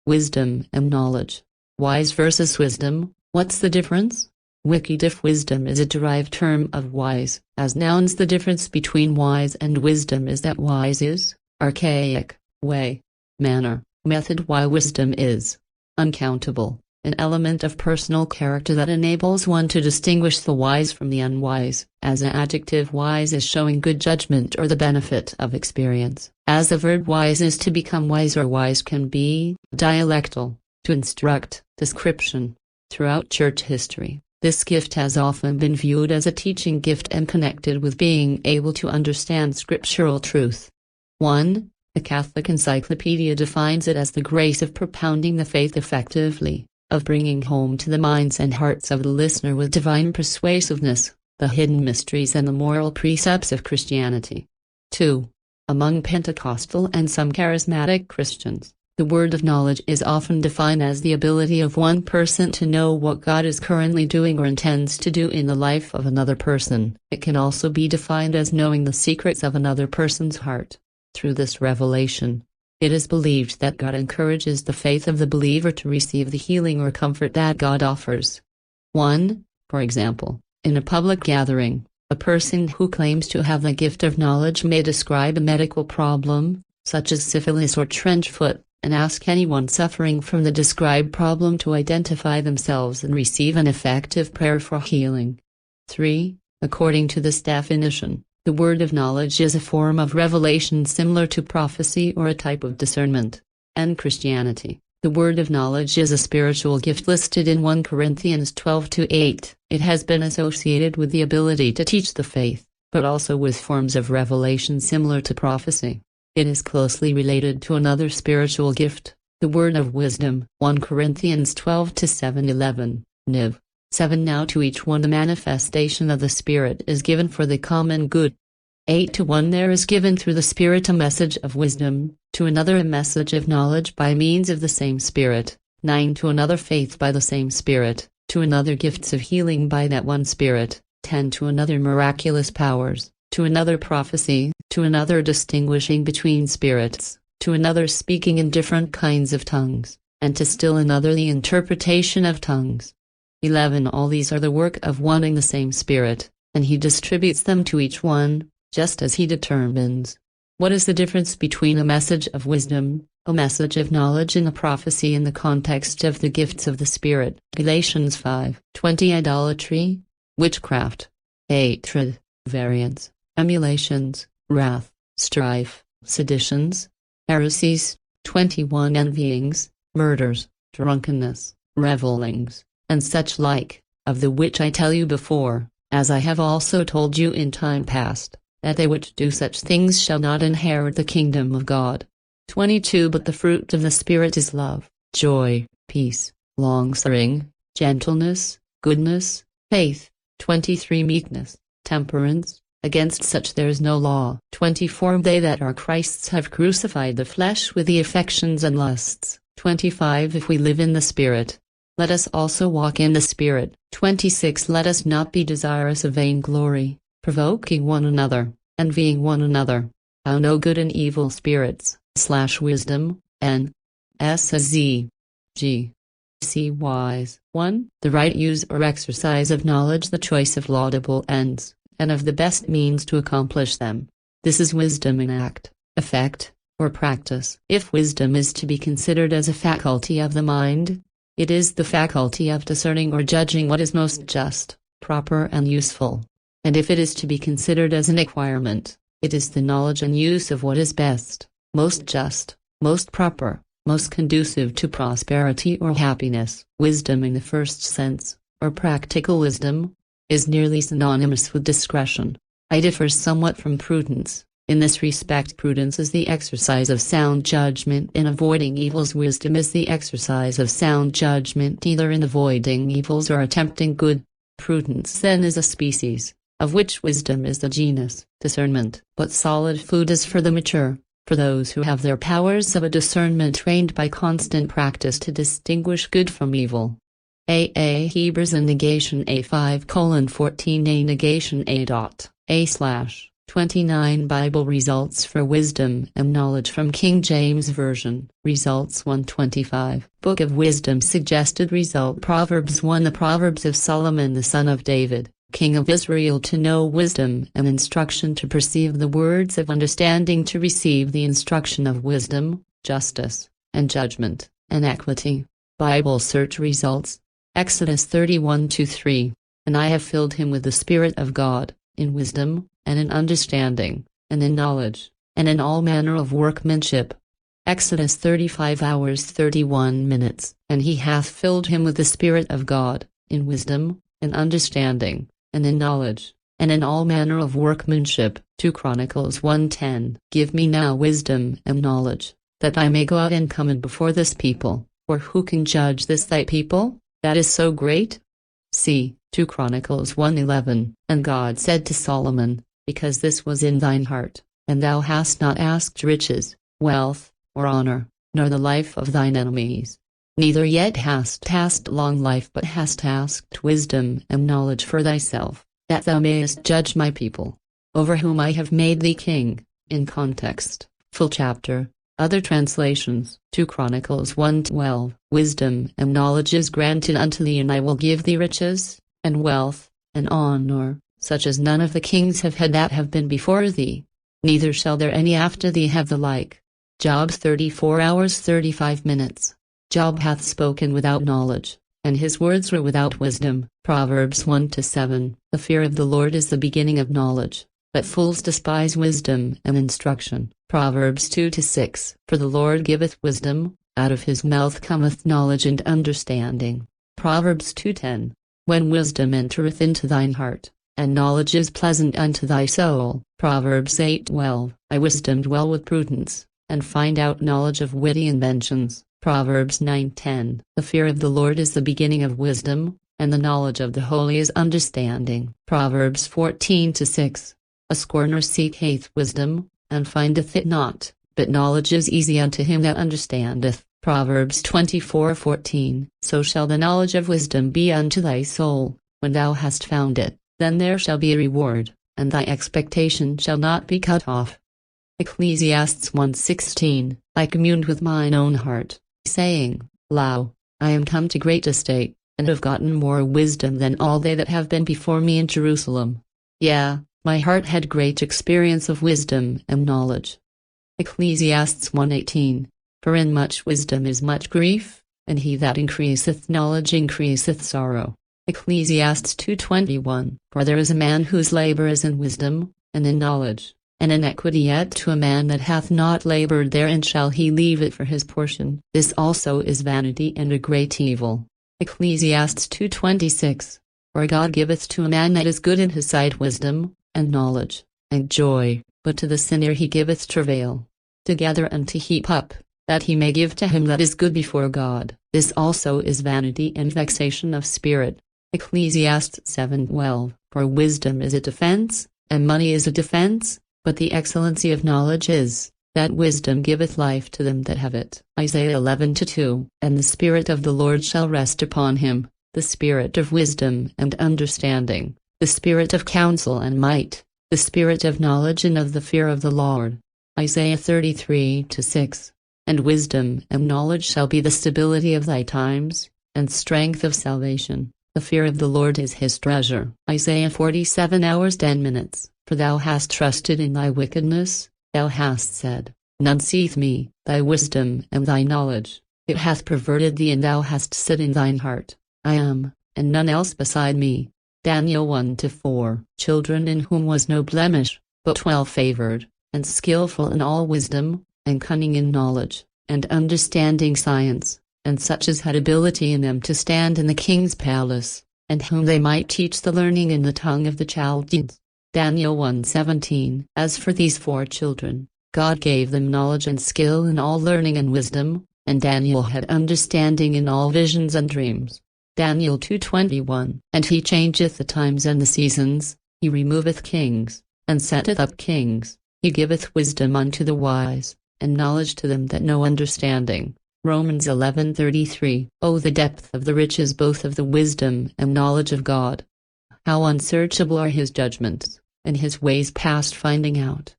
wisdom and knowledge. Wise versus wisdom, what's the difference? WikiDiff. Wisdom is a derived term of wise. As nouns, the difference between wise and wisdom is that wise is archaic, way, manner, method, while wisdom is uncountable, an element of personal character that enables one to distinguish the wise from the unwise. As an adjective, wise is showing good judgment or the benefit of experience. As the verb wise is to become wise, or wise can be dialectal, to instruct, description. Throughout church history, this gift has often been viewed as a teaching gift and connected with being able to understand scriptural truth. 1. The Catholic Encyclopedia defines it as the grace of propounding the faith effectively, of bringing home to the minds and hearts of the listener with divine persuasiveness, the hidden mysteries and the moral precepts of Christianity. 2. Among Pentecostal and some charismatic Christians, the word of knowledge is often defined as the ability of one person to know what God is currently doing or intends to do in the life of another person. It can also be defined as knowing the secrets of another person's heart. Through this revelation, it is believed that God encourages the faith of the believer to receive the healing or comfort that God offers. 1. For example, in a public gathering, a person who claims to have the gift of knowledge may describe a medical problem, such as syphilis or trench foot, and ask anyone suffering from the described problem to identify themselves and receive an effective prayer for healing. 3. According to this definition, the word of knowledge is a form of revelation similar to prophecy or a type of discernment. And Christianity, the word of knowledge is a spiritual gift listed in 1 Corinthians 12:8. It has been associated with the ability to teach the faith, but also with forms of revelation similar to prophecy. It is closely related to another spiritual gift, the word of wisdom. 1 Corinthians 12:7-11, Niv. 7. Now to each one the manifestation of the Spirit is given for the common good. 8. To one there is given through the Spirit a message of wisdom, to another a message of knowledge by means of the same Spirit. 9. To another faith by the same Spirit, to another gifts of healing by that one Spirit. 10. To another miraculous powers, to another prophecy, to another distinguishing between spirits, to another speaking in different kinds of tongues, and to still another the interpretation of tongues. 11. All these are the work of one and the same Spirit, and He distributes them to each one, just as He determines. What is the difference between a message of wisdom, a message of knowledge, and a prophecy in the context of the gifts of the Spirit? Galatians 5:20. Idolatry, witchcraft, hatred, variance, emulations, wrath, strife, seditions, heresies. 21. Envyings, murders, drunkenness, revellings, and such like, of the which I tell you before, as I have also told you in time past, that they which do such things shall not inherit the kingdom of God. 22. But the fruit of the Spirit is love, joy, peace, long-suffering, gentleness, goodness, faith. 23. Meekness, temperance, against such there is no law. 24. They that are Christ's have crucified the flesh with the affections and lusts. 25. If we live in the Spirit, let us also walk in the Spirit. 26. Let us not be desirous of vainglory, provoking one another, envying one another. How no good and evil spirits, /wisdom, N. S. Z. G. C. Wise. 1. The right use or exercise of knowledge, the choice of laudable ends, and of the best means to accomplish them. This is wisdom in act, effect, or practice. If wisdom is to be considered as a faculty of the mind, it is the faculty of discerning or judging what is most just, proper and useful. And if it is to be considered as an acquirement, it is the knowledge and use of what is best, most just, most proper, most conducive to prosperity or happiness. Wisdom in the first sense, or practical wisdom, is nearly synonymous with discretion. It differs somewhat from prudence. In this respect, prudence is the exercise of sound judgment in avoiding evils. Wisdom is the exercise of sound judgment either in avoiding evils or attempting good. Prudence then is a species, of which wisdom is the genus, discernment. But solid food is for the mature, for those who have their powers of a discernment trained by constant practice to distinguish good from evil. Hebrews in negation A5:14 A negation A.A/. 29 Bible results for wisdom and knowledge from King James Version. Results 125. Book of Wisdom suggested result Proverbs 1. The Proverbs of Solomon the son of David, king of Israel, to know wisdom and instruction, to perceive the words of understanding, to receive the instruction of wisdom, justice, and judgment, and equity. Bible search results. Exodus 31:2-3. And I have filled him with the Spirit of God, in wisdom, and in understanding, and in knowledge, and in all manner of workmanship. Exodus 35:31. And he hath filled him with the Spirit of God, in wisdom, and understanding, and in knowledge, and in all manner of workmanship. 2 Chronicles 1:10. Give me now wisdom and knowledge, that I may go out and come in before this people. Or who can judge this thy people, that is so great? See 2 Chronicles 1:11. And God said to Solomon, because this was in thine heart, and thou hast not asked riches, wealth, or honor, nor the life of thine enemies, neither yet hast asked long life, but hast asked wisdom and knowledge for thyself, that thou mayest judge my people, over whom I have made thee king. In context, full chapter. Other translations. 2 Chronicles 1:12. Wisdom and knowledge is granted unto thee, and I will give thee riches, and wealth, and honor, such as none of the kings have had that have been before thee, neither shall there any after thee have the like. Job 34:35. Job hath spoken without knowledge, and his words were without wisdom. Proverbs 1-7. The fear of the Lord is the beginning of knowledge, but fools despise wisdom and instruction. Proverbs 2-6. For the Lord giveth wisdom, out of his mouth cometh knowledge and understanding. Proverbs 2:10. When wisdom entereth into thine heart, and knowledge is pleasant unto thy soul. Proverbs 8:12. I wisdom dwell with prudence, and find out knowledge of witty inventions. Proverbs 9:10. The fear of the Lord is the beginning of wisdom, and the knowledge of the holy is understanding. Proverbs 14-6. A scorner seeketh wisdom, and findeth it not, but knowledge is easy unto him that understandeth. Proverbs 24:14. So shall the knowledge of wisdom be unto thy soul, when thou hast found it, then there shall be a reward, and thy expectation shall not be cut off. Ecclesiastes 1:16. I communed with mine own heart, saying, Lo, I am come to great estate, and have gotten more wisdom than all they that have been before me in Jerusalem. Yea, my heart had great experience of wisdom and knowledge. Ecclesiastes 1:18. For in much wisdom is much grief, and he that increaseth knowledge increaseth sorrow. Ecclesiastes 2:21. For there is a man whose labor is in wisdom, and in knowledge, and in equity, yet to a man that hath not labored therein shall he leave it for his portion. This also is vanity and a great evil. Ecclesiastes 2:26. For God giveth to a man that is good in his sight wisdom, and knowledge, and joy, but to the sinner he giveth travail, together and to heap up, that he may give to him that is good before God. This also is vanity and vexation of spirit. Ecclesiastes 7:12. For wisdom is a defense, and money is a defense, but the excellency of knowledge is, that wisdom giveth life to them that have it. Isaiah 11:2. And the Spirit of the Lord shall rest upon him, the Spirit of wisdom and understanding, the Spirit of counsel and might, the Spirit of knowledge and of the fear of the Lord. Isaiah 33:6. And wisdom and knowledge shall be the stability of thy times, and strength of salvation. The fear of the Lord is his treasure. Isaiah 47:10. For thou hast trusted in thy wickedness, thou hast said, None seeth me. Thy wisdom and thy knowledge, it hath perverted thee, and thou hast said in thine heart, I am, and none else beside me. Daniel 1-4. Children in whom was no blemish, but well favored, and skillful in all wisdom, and cunning in knowledge, and understanding science, and such as had ability in them to stand in the king's palace, and whom they might teach the learning in the tongue of the Chaldeans. Daniel 1:17. As for these 4 children, God gave them knowledge and skill in all learning and wisdom, and Daniel had understanding in all visions and dreams. Daniel 2:21. And he changeth the times and the seasons, he removeth kings, and setteth up kings, he giveth wisdom unto the wise, and knowledge to them that know understanding. Romans 11:33. O the depth of the riches both of the wisdom and knowledge of God! How unsearchable are his judgments, and his ways past finding out.